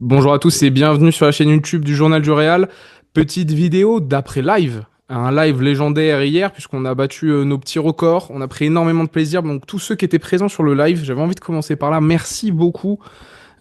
Bonjour à tous et bienvenue sur la chaîne YouTube du Journal du Réal. Petite vidéo d'après live. Un live légendaire hier puisqu'on a battu nos petits records. On a pris énormément de plaisir. Donc tous ceux qui étaient présents sur le live, j'avais envie de commencer par là. Merci beaucoup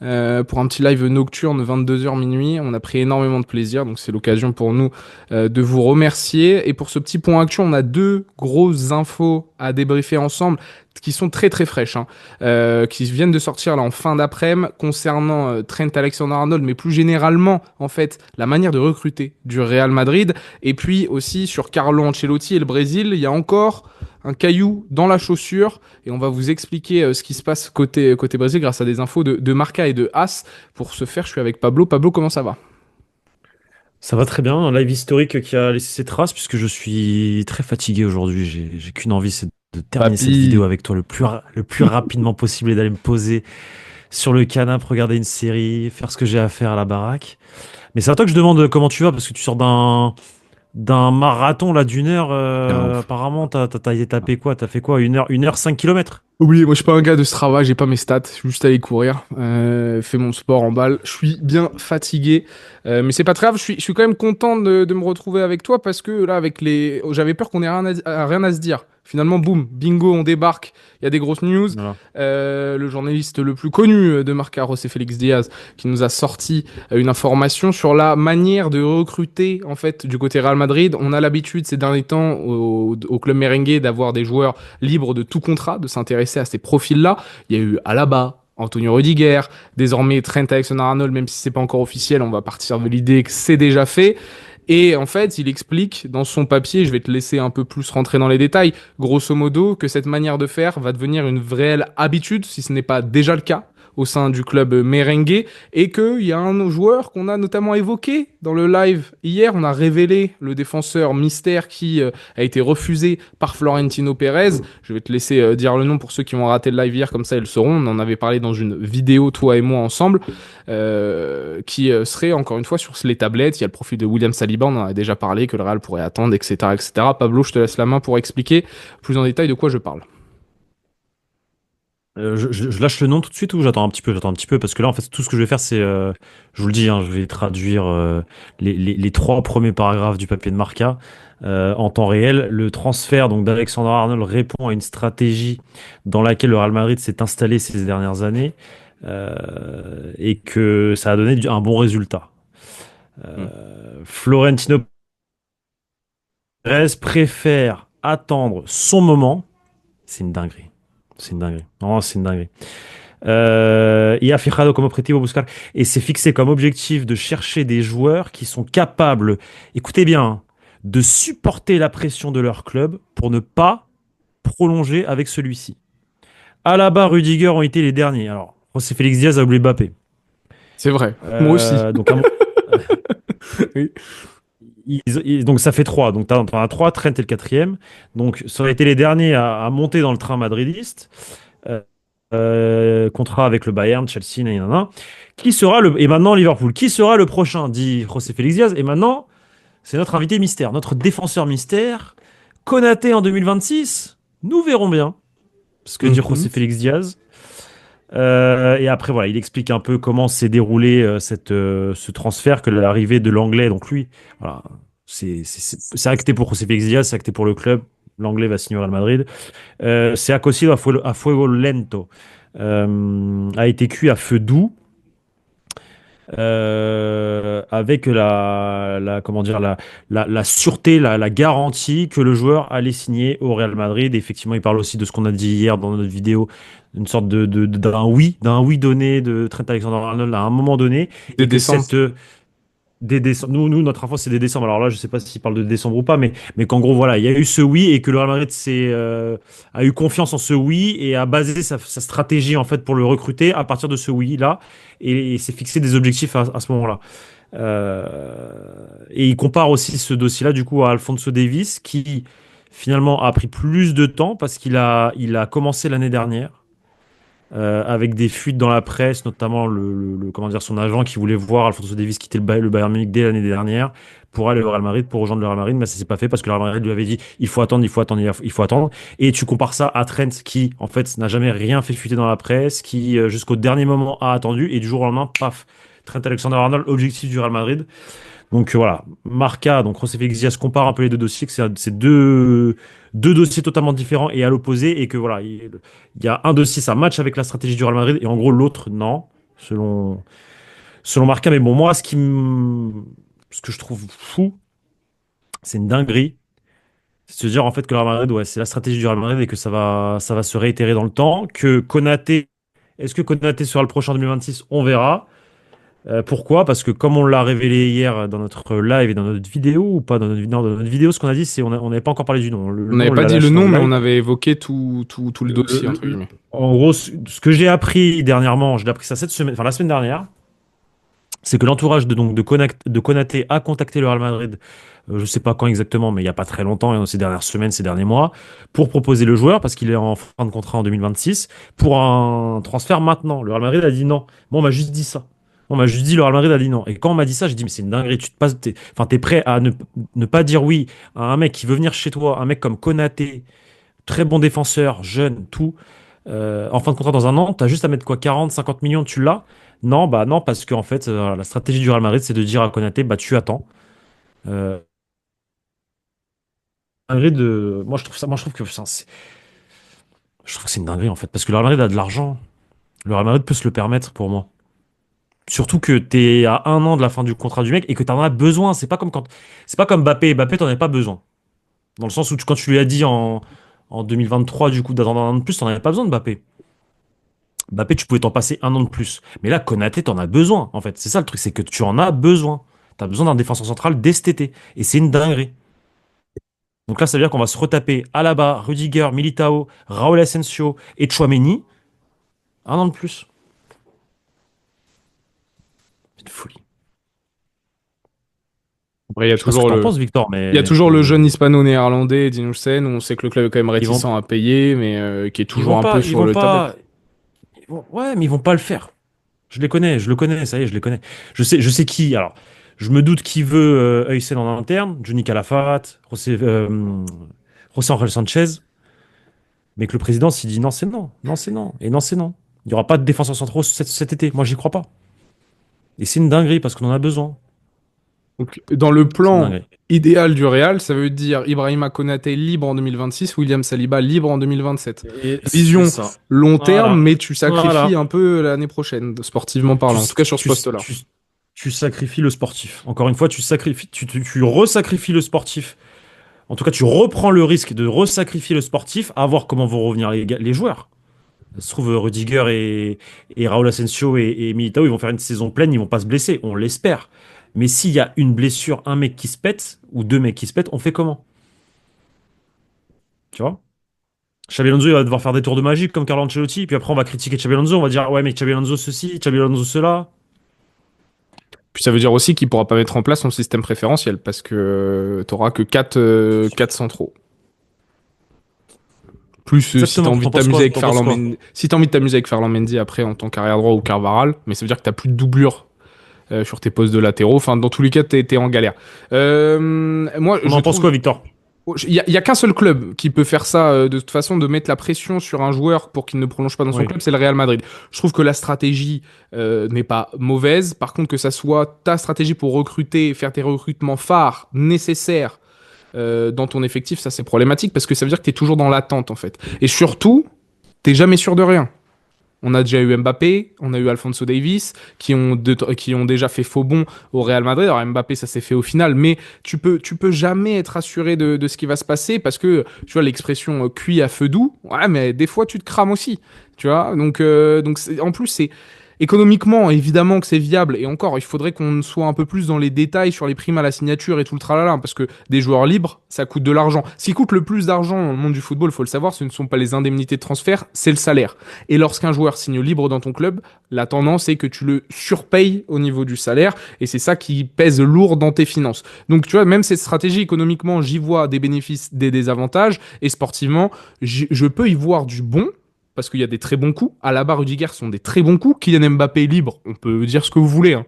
pour un petit live nocturne 22h minuit. On a pris énormément de plaisir. Donc c'est l'occasion pour nous de vous remercier. Et pour ce petit point actu, on a deux grosses infos à débriefer ensemble qui sont très très fraîches, hein, qui viennent de sortir là en fin d'après-midi concernant Trent Alexander-Arnold, mais plus généralement en fait la manière de recruter du Real Madrid, et puis aussi sur Carlo Ancelotti et le Brésil, il y a encore un caillou dans la chaussure, et on va vous expliquer ce qui se passe côté Brésil grâce à des infos de Marca et de As. Pour ce faire, je suis avec Pablo. Pablo, comment ça va? Ça va très bien, un live historique qui a laissé ses traces puisque je suis très fatigué aujourd'hui. J'ai qu'une envie, c'est de terminer cette vidéo Papy. avec toi le plus rapidement possible et d'aller me poser sur le canapé, regarder une série, faire ce que j'ai à faire à la baraque. Mais c'est à toi que je demande comment tu vas parce que tu sors d'un marathon là d'une heure. Bien ouf. Apparemment, t'as tapé quoi? T'as fait quoi? Une heure 5 kilomètres. Oubliez, moi je suis pas un gars de Strava, j'ai pas mes stats, je suis juste allé courir, fais mon sport en balle. Je suis bien fatigué, mais c'est pas très grave. Je suis quand même content de me retrouver avec toi parce que là, avec les, j'avais peur qu'on ait rien à se dire. Finalement, boum, bingo, on débarque. Il y a des grosses news. Voilà. Le journaliste le plus connu de Marca, José Félix Diaz, qui nous a sorti une information sur la manière de recruter en fait du côté Real Madrid. On a l'habitude ces derniers temps au club merengue d'avoir des joueurs libres de tout contrat, de s'intéresser à ces profils-là. Il y a eu Alaba, Antonio Rudiger, désormais Trent Alexander-Arnold, même si c'est pas encore officiel, on va partir de l'idée que c'est déjà fait. Et en fait, il explique dans son papier, je vais te laisser un peu plus rentrer dans les détails, grosso modo, que cette manière de faire va devenir une réelle habitude, si ce n'est pas déjà le cas, au sein du club merengue, et qu'il y a un joueur qu'on a notamment évoqué dans le live hier. On a révélé le défenseur mystère qui a été refusé par Florentino Pérez. Je vais te laisser dire le nom pour ceux qui ont raté le live hier, comme ça ils le sauront. On en avait parlé dans une vidéo, toi et moi ensemble, qui serait encore une fois sur les tablettes. Il y a le profil de William Saliba, on en a déjà parlé, que le Real pourrait attendre, etc., etc. Pablo, je te laisse la main pour expliquer plus en détail de quoi je parle. Je lâche le nom tout de suite ou j'attends un petit peu parce que là en fait tout ce que je vais faire c'est je vous le dis hein, je vais traduire les trois premiers paragraphes du papier de Marca en temps réel. Le transfert donc d'Alexander Arnold répond à une stratégie dans laquelle le Real Madrid s'est installé ces dernières années et que ça a donné un bon résultat. Hmm. Florentino Pérez préfère attendre son moment. C'est une dinguerie. C'est une dinguerie. Non, c'est une dinguerie. Y a fijado como objetivo buscar et c'est fixé comme objectif de chercher des joueurs qui sont capables, écoutez bien, hein, de supporter la pression de leur club pour ne pas prolonger avec celui-ci. Alaba, Rudiger ont été les derniers. Alors, José Félix Diaz a oublié Mbappé. C'est vrai, moi aussi. Donc, Oui. donc ça fait trois. Donc t'en as trois, Trent est le quatrième. Donc ça aurait été les derniers à monter dans le train madridiste. Euh, Contrat avec le Bayern, Chelsea, nanana. Qui sera le et maintenant Liverpool. Qui sera le prochain? Dit José Félix Diaz. Et maintenant, c'est notre invité mystère, notre défenseur mystère, Konaté en 2026. Nous verrons bien ce que dit Mhm. José Félix Diaz. Et après, voilà, il explique un peu comment s'est déroulé ce transfert, que l'arrivée de l'anglais, donc lui, voilà, c'est acté pour José Félix Diaz, c'est acté pour le club. L'anglais va signer au Real Madrid. C'est acocido a fuego lento. A été cuit à feu doux avec comment dire, la sûreté, la garantie que le joueur allait signer au Real Madrid. Et effectivement, il parle aussi de ce qu'on a dit hier dans notre vidéo, une sorte d'un oui donné de Trent Alexander-Arnold à un moment donné, Dès et que décembre. dès décembre, notre info c'est dès décembre. Alors là, je sais pas s'il parle de décembre ou pas, mais qu'en gros, voilà, il y a eu ce oui et que le Real Madrid a eu confiance en ce oui et a basé sa stratégie en fait pour le recruter à partir de ce oui là et s'est fixé des objectifs à ce moment-là. Et il compare aussi ce dossier-là du coup à Alphonso Davies qui finalement a pris plus de temps parce il a commencé l'année dernière avec des fuites dans la presse, notamment comment dire, son agent qui voulait voir Alphonso Davies quitter le Bayern Munich dès l'année dernière pour aller au Real Madrid, pour rejoindre le Real Madrid, mais ça s'est pas fait parce que le Real Madrid lui avait dit il faut attendre, il faut attendre, il faut attendre. Et tu compares ça à Trent qui, en fait, n'a jamais rien fait fuiter dans la presse, qui jusqu'au dernier moment a attendu et du jour au lendemain, paf, Trent Alexander-Arnold, objectif du Real Madrid. Donc voilà, Marca, donc José Félix Diaz compare un peu les deux dossiers, que c'est deux dossiers totalement différents et à l'opposé, et que voilà, il y a un dossier, ça match avec la stratégie du Real Madrid, et en gros l'autre, non, selon Marca. Mais bon, moi, ce que je trouve fou, c'est une dinguerie. C'est de se dire en fait que le Real Madrid, ouais, c'est la stratégie du Real Madrid et que ça va se réitérer dans le temps. Que Konaté, est-ce que Konaté sera le prochain en 2026? On verra. Pourquoi? Parce que comme on l'a révélé hier dans notre live et dans notre vidéo, ou pas dans notre, non, dans notre vidéo, ce qu'on a dit, c'est on n'avait pas encore parlé du nom. Le On n'avait nom, on pas l'a dit le lâché dans nom, le mais live. on avait évoqué tout le dossier, entre guillemets. En gros, ce que j'ai appris dernièrement, je l'ai appris ça cette semaine, enfin la semaine dernière, c'est que l'entourage de Konaté a contacté le Real Madrid, je sais pas quand exactement, mais il y a pas très longtemps, ces dernières semaines, ces derniers mois, pour proposer le joueur, parce qu'il est en fin de contrat en 2026, pour un transfert maintenant. Le Real Madrid a dit non. Bon, on m'a juste dit ça. On m'a juste dit, le Real Madrid a dit non. Et quand on m'a dit ça, j'ai dit, mais c'est une dinguerie, tu te passes, enfin, t'es prêt à ne pas dire oui à un mec qui veut venir chez toi, un mec comme Konaté, très bon défenseur, jeune, tout, en fin de contrat dans un an, t'as juste à mettre quoi, 40, 50 millions, tu l'as? Non, bah non, parce qu'en fait, la stratégie du Real Madrid, c'est de dire à Konaté, bah tu attends. Euh, moi je trouve que c'est une dinguerie en fait, parce que le Real Madrid a de l'argent. Le Real Madrid peut se le permettre pour moi. Surtout que t'es à un an de la fin du contrat du mec et que t'en as besoin. C'est pas comme Mbappé. Mbappé, t'en avais pas besoin. Dans le sens où quand tu lui as dit en 2023, du coup, d'attendre un an de plus, t'en avais pas besoin de Mbappé. Mbappé, tu pouvais t'en passer un an de plus. Mais là, Konaté, t'en as besoin, en fait. C'est ça le truc, c'est que tu en as besoin. T'as besoin d'un défenseur central dès cet été. Et c'est une dinguerie. Donc là, ça veut dire qu'on va se retaper Alaba, Rudiger, Militao, Raúl Asensio et Tchouaméni. Un an de plus. C'est une folie. Après, Je sais pas ce que t'en penses, Victor, il y a mais toujours le jeune hispano-néerlandais, Dinoussen, où on sait que le club est quand même ils vont, réticent à payer, mais qui est ils toujours vont un peu pas, ils sur vont le tablette. pas, ouais, mais ils vont pas le faire. Je le connais, ça y est, je les connais. Je sais qui. Alors, je me doute qui veut Huysen en interne, Johnny Calafat, José Ángel Sanchez, mais que le président s'il dit non, c'est non, non, c'est non, et non, c'est non. Il n'y aura pas de défenseurs centraux cet été. Moi, j'y crois pas. Et c'est une dinguerie parce qu'on en a besoin. Donc, dans le C'est une plan dinguerie. idéal du Real, ça veut dire Ibrahima Konaté libre en 2026, William Saliba libre en 2027. Et c'est Vision ça. long terme, Voilà. mais tu sacrifies Voilà. un peu l'année prochaine, sportivement Tu, parlant, en tout cas sur ce tu, poste-là. tu, tu sacrifies le sportif. Encore une fois, tu sacrifies, tu resacrifies le sportif. En tout cas, tu reprends le risque de resacrifier le sportif à voir comment vont revenir les joueurs. Ça se trouve, Rudiger et Raúl Asensio et Militao, ils vont faire une saison pleine, ils vont pas se blesser, on l'espère. Mais s'il y a une blessure, un mec qui se pète, ou deux mecs qui se pètent, on fait comment? Tu vois? Xabi Alonso, il va devoir faire des tours de magie comme Carlo Ancelotti, puis après on va critiquer Xabi Alonso, on va dire ouais mais Xabi Alonso ceci, Xabi Alonso cela. Puis ça veut dire aussi qu'il pourra pas mettre en place son système préférentiel, parce que t'auras que 4 centraux. Plus si t'as Exactement. envie de T'en penses t'amuser quoi? avec T'en penses Ferland quoi? Mendy, si t'as envie de t'amuser avec Ferland Mendy après en tant qu'arrière droit ou Carvaral, mais ça veut dire que t'as plus de doublure sur tes postes de latéraux. Enfin, dans tous les cas, t'es en galère. Moi, On je en pense trouve quoi, Victor? il y a qu'un seul club qui peut faire ça de toute façon, de mettre la pression sur un joueur pour qu'il ne prolonge pas dans son Oui. club, c'est le Real Madrid. Je trouve que la stratégie n'est pas mauvaise. Par contre, que ça soit ta stratégie pour recruter, faire tes recrutements phares nécessaires dans ton effectif, ça c'est problématique parce que ça veut dire que tu es toujours dans l'attente en fait. Et surtout, t'es jamais sûr de rien. On a déjà eu Mbappé, on a eu Alphonso Davies, qui ont déjà fait faux bond au Real Madrid. Alors Mbappé, ça s'est fait au final, mais tu peux jamais être assuré de ce qui va se passer parce que, tu vois, l'expression cuit à feu doux, ouais, mais des fois tu te crames aussi, tu vois. Donc en plus, c'est économiquement, évidemment que c'est viable. Et encore, il faudrait qu'on soit un peu plus dans les détails sur les primes à la signature et tout le tralala, parce que des joueurs libres, ça coûte de l'argent. Ce qui coûte le plus d'argent dans le monde du football, il faut le savoir, ce ne sont pas les indemnités de transfert, c'est le salaire. Et lorsqu'un joueur signe libre dans ton club, la tendance est que tu le surpayes au niveau du salaire, et c'est ça qui pèse lourd dans tes finances. Donc tu vois, même cette stratégie économiquement, j'y vois des bénéfices, des désavantages, et sportivement, je peux y voir du bon, parce qu'il y a des très bons coups. Alaba, Rudiger sont des très bons coups. Kylian Mbappé est libre, on peut dire ce que vous voulez, hein.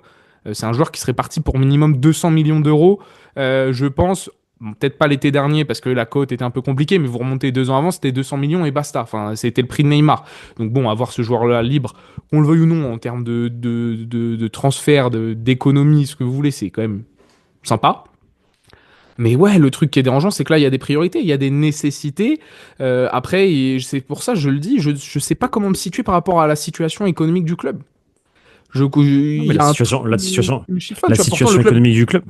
C'est un joueur qui serait parti pour minimum 200 millions d'euros, je pense, Bon, peut-être pas l'été dernier parce que la cote était un peu compliquée, mais vous remontez 2 ans avant, c'était 200 millions et basta. Enfin, c'était le prix de Neymar. Donc bon, avoir ce joueur-là libre, qu'on le veuille ou non, en termes de transfert, d'économie, ce que vous voulez, c'est quand même sympa. Mais ouais, le truc qui est dérangeant, c'est que là, il y a des priorités, il y a des nécessités. Après, et c'est pour ça, je le dis, je sais pas comment me situer par rapport à la situation économique du club. Non, Il mais y a un truc qui me chiffonne, la tu vois. Pourtant, le situation club économique du club.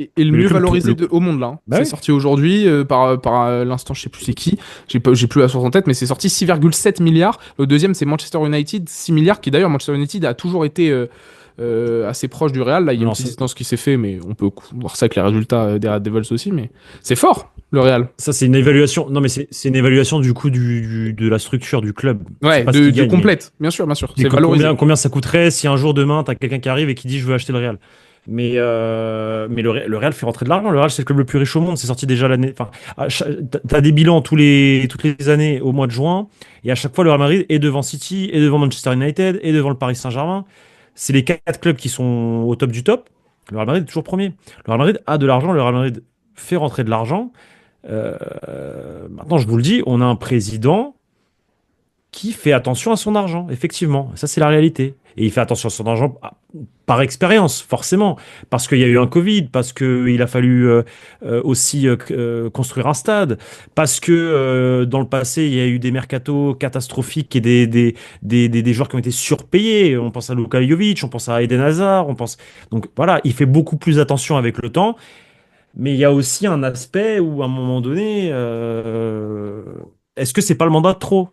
est le Mais le mieux club, valorisé au monde, là, hein. bah C'est oui. sorti aujourd'hui par l'instant, je sais plus c'est qui. J'ai plus la source en tête, mais c'est sorti 6,7 milliards. Le deuxième, c'est Manchester United, 6 milliards, qui d'ailleurs, Manchester United a toujours été assez proche du Real. Là, il y a une Non, petite distance qui s'est fait, mais on peut voir ça avec les résultats des Red Devils aussi. Mais c'est fort, le Real. ça, c'est une évaluation. Non, mais c'est une évaluation du coût de la structure du club. C'est Ouais, pas ce qu'il de gagne, mais complète, bien sûr, bien sûr. c'est C'est valorisé. combien ça coûterait si un jour demain, t'as quelqu'un qui arrive et qui dit je veux acheter le Real. Mais le Real fait rentrer de l'argent. Le Real, c'est le club le plus riche au monde. C'est sorti déjà l'année. Enfin, t'as des bilans toutes les années au mois de juin. Et à chaque fois, le Real Madrid est devant City, est devant Manchester United, est devant le Paris Saint-Germain. C'est les quatre clubs qui sont au top du top. Le Real Madrid est toujours premier. Le Real Madrid a de l'argent. Le Real Madrid fait rentrer de l'argent. Euh, Maintenant, je vous le dis, on a un président qui fait attention à son argent, effectivement. Ça, c'est la réalité. Et il fait attention à son argent par expérience, forcément. Parce qu'il y a eu un Covid, parce qu'il a fallu aussi construire un stade, parce que dans le passé, il y a eu des mercatos catastrophiques et des joueurs qui ont été surpayés. On pense à Luka Jovic, on pense à Eden Hazard, on pense... Donc voilà, il fait beaucoup plus attention avec le temps. Mais il y a aussi un aspect où, à un moment donné, est-ce que c'est pas le mandat de trop?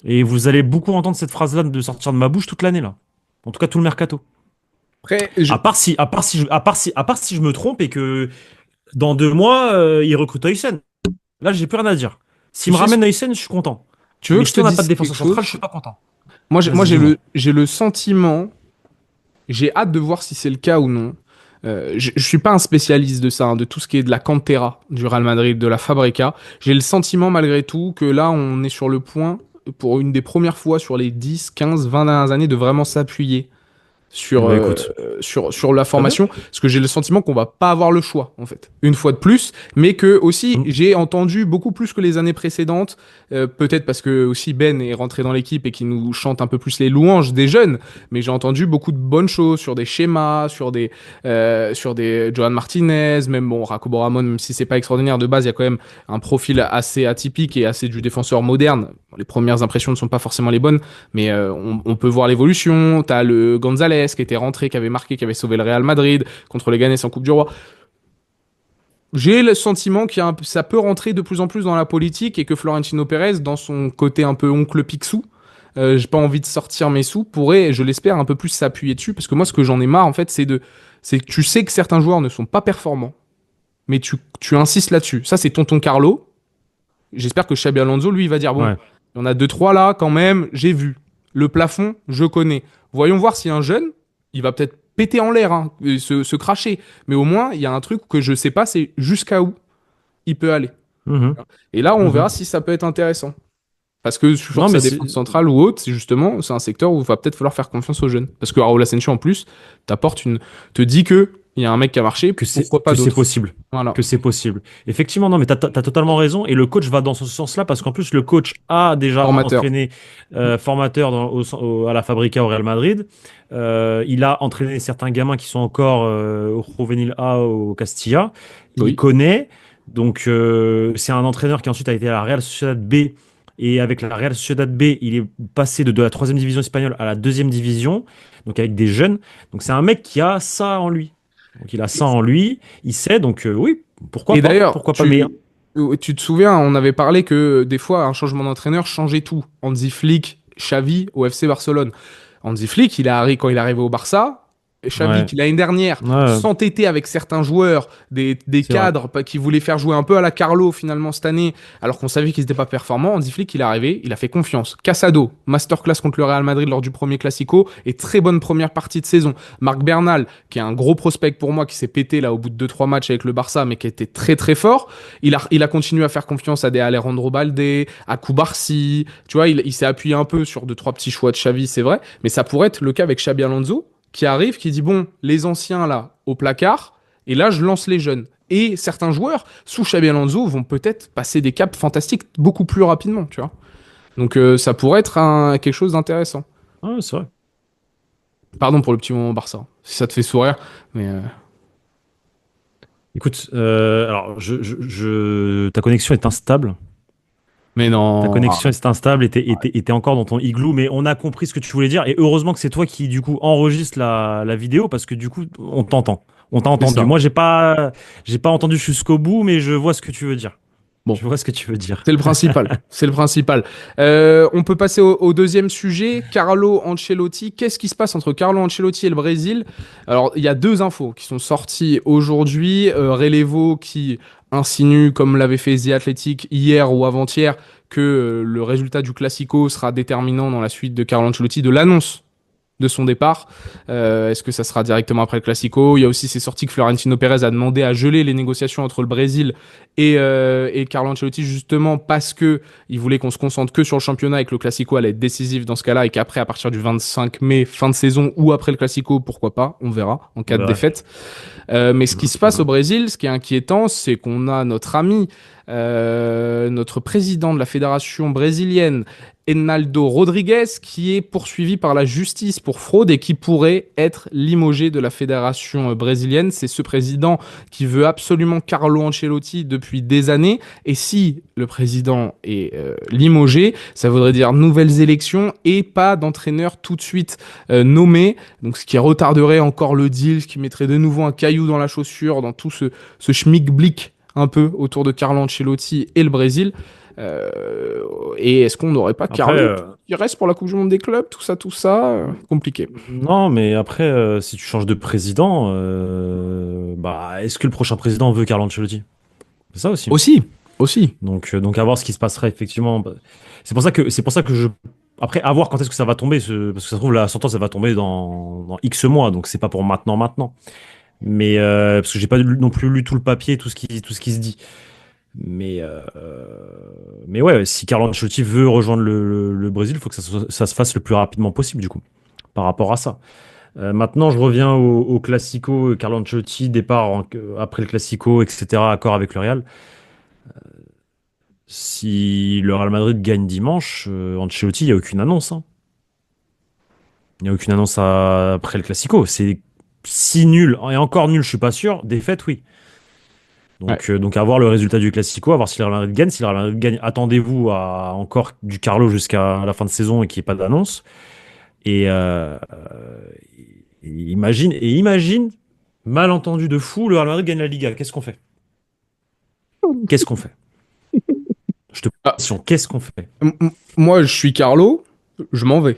Et vous allez beaucoup entendre cette phrase-là de sortir de ma bouche toute l'année, là. En tout cas, tout le mercato. Après, À part si je me trompe et que dans 2 mois, il recrute Huysen. Là, j'ai plus rien à dire. S'il tu me sais, ramène Huysen, je suis content. tu veux Mais que je si te on n'a pas de dise quelque défenseur central, je chose? suis pas content. Moi, Vas-y, dis-moi. j'ai le sentiment, j'ai hâte de voir si c'est le cas ou non. Je suis pas un spécialiste de ça, hein, de tout ce qui est de la cantera du Real Madrid, de la Fabreca. J'ai le sentiment malgré tout que là, on est sur le point, pour une des premières fois sur les 10, 15, 20 dernières années, de vraiment s'appuyer Eh ben, écoute, sur la très bien. formation, parce que j'ai le sentiment qu'on va pas avoir le choix, en fait, une fois de plus, mais que aussi, Mm. j'ai entendu beaucoup plus que les années précédentes, peut-être parce que aussi Ben est rentré dans l'équipe et qu'il nous chante un peu plus les louanges des jeunes, mais j'ai entendu beaucoup de bonnes choses sur des schémas, sur des Johan Martinez, même bon, Jacobo Ramon, même si c'est pas extraordinaire de base, il y a quand même un profil assez atypique et assez du défenseur moderne. Bon, les premières impressions ne sont pas forcément les bonnes, mais on peut voir l'évolution. T'as le Gonzalez qui était rentré, qui avait marqué, qui avait sauvé le Real Madrid contre les Ganes en Coupe du Roi. J'ai le sentiment ça peut rentrer de plus en plus dans la politique et que Florentino Pérez, dans son côté un peu oncle Picsou, j'ai pas envie de sortir mes sous, pourrait, je l'espère, un peu plus s'appuyer dessus. Parce que moi, ce que j'en ai marre, en fait, c'est que tu sais que certains joueurs ne sont pas performants, mais tu insistes là-dessus. Ça, c'est Tonton Carlo. J'espère que Xabi Alonso, lui, il va dire, bon, Ouais. il y en a deux, trois là, quand même, j'ai vu. Le plafond, je connais. Voyons voir si un jeune, il va peut-être péter en l'air, hein, et se cracher. Mais au moins, il y a un truc que je sais pas, c'est jusqu'à où il peut aller. Mhm. Et là, on verra Mhm. si ça peut être intéressant. Parce que sur Non, mais sa c'est défense centrale ou autre, c'est un secteur où il va peut-être falloir faire confiance aux jeunes. Parce que Raúl Asensio, en plus, te dit que il y a un mec qui a marché, pourquoi pas que c'est d'autres. possible. Voilà. Que c'est possible. Effectivement, non, mais t'as totalement raison. Et le coach va dans ce sens-là parce qu'en plus, le coach a déjà Formateur. entraîné formateur à la Fabrica au Real Madrid. Il a entraîné certains gamins qui sont encore au Juvenil A au Castilla. Il Oui. connaît. Donc, c'est un entraîneur qui ensuite a été à la Real Sociedad B. Et avec la Real Sociedad B, il est passé de la troisième division espagnole à la deuxième division, donc avec des jeunes. Donc c'est un mec qui a ça en lui. Donc il a ça en lui, il sait, donc oui, Et d'ailleurs, pourquoi pas, mais tu te souviens, on avait parlé que des fois, un changement d'entraîneur changeait tout. Hansi Flick, Xavi au FC Barcelone. Hansi Flick, quand il est arrivé au Barça, Xavi, ouais, qui l'année dernière ouais, s'entêtait avec certains joueurs, des c'est vrai. cadres qui voulaient faire jouer un peu à la Carlo finalement cette année, alors qu'on savait qu'ils n'étaient pas performants. Hansi Flick, il est arrivé, il a fait confiance. Casado, masterclass contre le Real Madrid lors du premier Classico, et très bonne première partie de saison. Marc Bernal, qui est un gros prospect pour moi, qui s'est pété là au bout de 2-3 matchs avec le Barça, mais qui était très très fort. Il a continué à faire confiance à des Alejandro Balde, à Koubarsi. Tu vois, il s'est appuyé un peu sur 2-3 petits choix de Xavi, c'est vrai, mais ça pourrait être le cas avec Xabi Alonso qui arrive, qui dit bon, les anciens là au placard, et là je lance les jeunes. et certains joueurs sous Xabi Alonso vont peut-être passer des caps fantastiques beaucoup plus rapidement, tu vois. Donc ça pourrait être quelque chose d'intéressant. Ouais, c'est vrai. Pardon pour le petit moment Barça, si ça te fait sourire, mais Écoute, alors, ta connexion est instable. mais Ta non. connexion est instable et t'es encore dans ton igloo, mais on a compris ce que tu voulais dire. Et heureusement que c'est toi qui, du coup, enregistre la vidéo parce que, du coup, on t'entend. On t'a C'est entendu. ça. Moi, j'ai pas entendu jusqu'au bout, mais je vois ce que tu veux dire. Bon, Je vois ce que tu veux dire. c'est le principal. C'est le principal. On peut passer au deuxième sujet. Carlo Ancelotti. Qu'est-ce qui se passe entre Carlo Ancelotti et le Brésil? Alors, il y a deux infos qui sont sorties aujourd'hui. Relevo qui insinue, comme l'avait fait The Athletic hier ou avant-hier, que le résultat du Classico sera déterminant dans la suite de Carlo Ancelotti, de l'annonce de son départ. Est-ce que ça sera directement après le Classico? Il y a aussi ces sorties que Florentino Pérez a demandé à geler les négociations entre le Brésil et Carlo Ancelotti, justement parce que il voulait qu'on se concentre que sur le championnat et que le Classico allait être décisif dans ce cas-là, et qu'après, à partir du 25 mai, fin de saison, ou après le Classico, pourquoi pas, on verra, en On cas de verra. défaite. Mais ce qui se passe au Brésil, ce qui est inquiétant, c'est qu'on a notre ami, notre président de la fédération brésilienne, Enaldo Rodrigues, qui est poursuivi par la justice pour fraude et qui pourrait être limogé de la fédération brésilienne. C'est ce président qui veut absolument Carlo Ancelotti depuis des années. Et si le président est limogé, ça voudrait dire nouvelles élections et pas d'entraîneur tout de suite nommé. Donc ce qui retarderait encore le deal, ce qui mettrait de nouveau un caillou dans la chaussure, dans tout ce schmilblick un peu autour de Carlo Ancelotti et le Brésil. Et est-ce qu'on n'aurait pas Après, Carlo qui reste pour la Coupe du Monde des clubs, tout ça, compliqué. non, mais après, si tu changes de président, bah, est-ce que le prochain président veut Carlo Ancelotti? C'est ça aussi. Aussi, aussi. Donc à voir ce qui se passerait effectivement. Bah, c'est pour ça que après, à voir quand est-ce que ça va tomber, parce que ça se trouve, la sentence, elle va tomber dans X mois, donc c'est pas pour maintenant. Mais parce que j'ai pas non plus lu tout le papier, tout ce qui se dit. Mais, euh, mais ouais, si Carlo Ancelotti veut rejoindre le Brésil, il faut que ça se fasse le plus rapidement possible, du coup, par rapport à ça. Maintenant, je reviens au Classico, Carlo Ancelotti, départ après le Classico, etc., accord avec le Real. Si le Real Madrid gagne dimanche, Ancelotti, il n'y a aucune annonce, hein. Il n'y a aucune annonce après le Classico. C'est si nul, et encore nul, je suis pas sûr. Défaite, oui. Ouais. Donc à voir le résultat du Classico, à voir si le Real Madrid gagne. Si le Real Madrid gagne, attendez-vous à encore du Carlo jusqu'à la fin de saison et qu'il n'y ait pas d'annonce. Et, imagine, malentendu de fou, le Real Madrid gagne la Liga. Qu'est-ce qu'on fait? Qu'est-ce qu'on fait? Je te pose la Ah, question, qu'est-ce qu'on fait? moi, je suis Carlo, je m'en vais.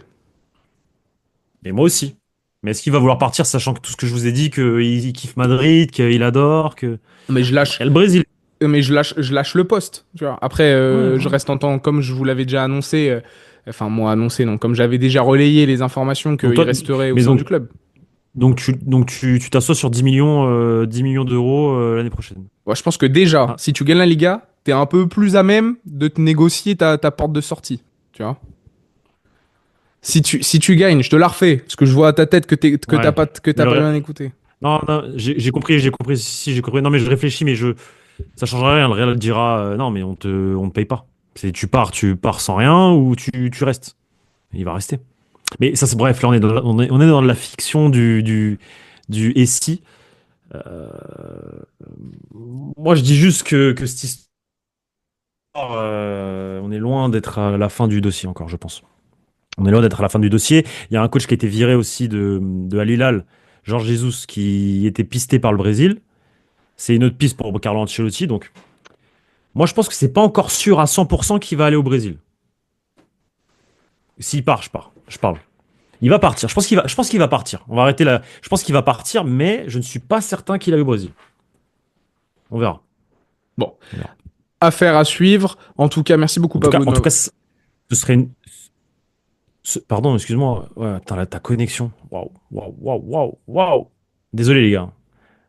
Et moi aussi. Mais est-ce qu'il va vouloir partir sachant que tout ce que je vous ai dit, qu'il kiffe Madrid, qu'il adore, que... Mais je Il lâche, y a le Brésil. je lâche le poste. Tu vois. Après, Ouais, je ouais. reste en temps, comme je vous l'avais déjà annoncé, enfin, moi annoncé, non, comme j'avais déjà relayé les informations Donc qu'il toi, resterait au mais sein du donc, club. tu t'assois sur 10 millions d'euros l'année prochaine. Ouais, je pense que déjà, Ah, si tu gagnes la Liga, t'es un peu plus à même de te négocier ta porte de sortie. Tu vois. Si tu gagnes, je te la refais, parce que je vois à ta tête que ouais. Mais t'as pas bien écouté. non, non, j'ai compris, si j'ai compris. Non, mais je réfléchis, mais ça changera rien. Le Real dira, non, mais on te paye pas. Tu pars sans rien ou tu restes. Il va rester. Mais ça, c'est bref. Là, on est dans la fiction du et si. Euh, Moi, je dis juste que cette histoire, on est loin d'être à la fin du dossier encore, je pense. On est loin d'être à la fin du dossier. Il y a un coach qui a été viré aussi de Al Hilal, Jorge Jesus, qui était pisté par le Brésil. C'est une autre piste pour Carlo Ancelotti. Donc, moi, je pense que c'est pas encore sûr à 100% qu'il va aller au Brésil. S'il part, je parle. Il va partir. Je pense qu'il va partir. On va arrêter là. Je pense qu'il va partir, mais je ne suis pas certain qu'il aille au Brésil. On verra. Bon, On verra. affaire à suivre. En tout cas, merci beaucoup, En tout cas, Pablo. en tout cas, ce serait une. Pardon, excuse-moi. Ouais, attends, ta connexion. Waouh, waouh, waouh, waouh, waouh. Désolé, les gars.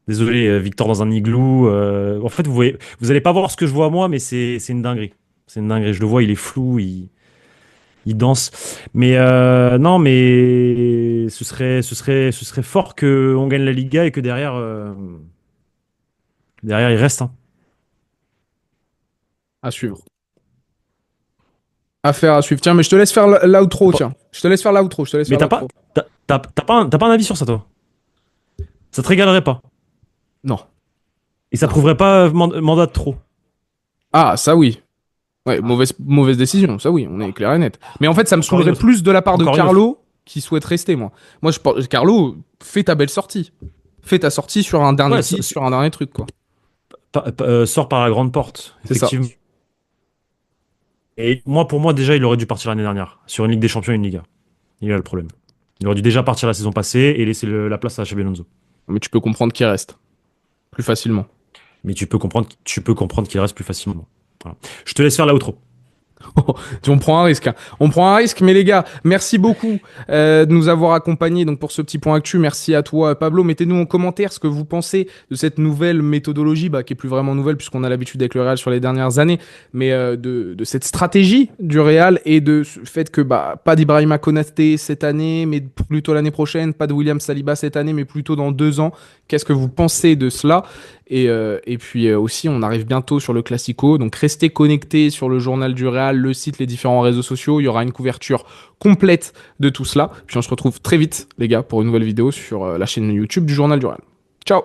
Désolé, Victor dans un igloo. En fait, vous allez pas voir ce que je vois moi, mais c'est une dinguerie. C'est une dinguerie. Je le vois, il est flou, il danse. Mais non, mais ce serait fort que on gagne la Liga et que derrière, Derrière, il reste, hein. À suivre. Affaire à suivre. Tiens, mais je te laisse faire l'outro, tiens. Je te laisse faire l'outro, je te laisse Mais faire l'outro. t'as pas un avis sur ça, toi? Ça te régalerait pas. Non. Et ça Non. prouverait pas mandat de trop. Ah, ça oui. Ouais, mauvaise décision, ça oui, on est clair et net. Mais en fait, ça me Encore une saoulerait autre. plus de la part de Encore une autre. Carlo qui souhaite rester, moi. Moi, je pense, Carlo, fais ta belle sortie. Fais ta sortie sur un dernier Ouais, titre, sur un dernier truc, quoi. sort par la grande porte, C'est ça. effectivement. Et moi, pour moi, déjà, il aurait dû partir l'année dernière. Sur une Ligue des Champions et une Liga. Il y a le problème. Il aurait dû déjà partir la saison passée et laisser la place à Xabi Alonso. Mais tu peux comprendre qu'il reste. Plus facilement. Mais tu peux comprendre qu'il reste plus facilement. Voilà. Je te laisse faire l'outro. On prend un risque, hein. On prend un risque, mais les gars, merci beaucoup de nous avoir accompagnés donc pour ce petit point actu. Merci à toi, Pablo. Mettez-nous en commentaire ce que vous pensez de cette nouvelle méthodologie, qui est plus vraiment nouvelle puisqu'on a l'habitude avec le Real sur les dernières années, mais de cette stratégie du Real et de ce fait que pas d'Ibrahima Konaté cette année, mais plutôt l'année prochaine, pas de William Saliba cette année, mais plutôt dans 2 ans. Qu'est-ce que vous pensez de cela? Et puis aussi, on arrive bientôt sur le Classico. Donc restez connectés sur le journal du Real, le site, les différents réseaux sociaux. Il y aura une couverture complète de tout cela. Puis on se retrouve très vite, les gars, pour une nouvelle vidéo sur la chaîne YouTube du journal du Real. Ciao!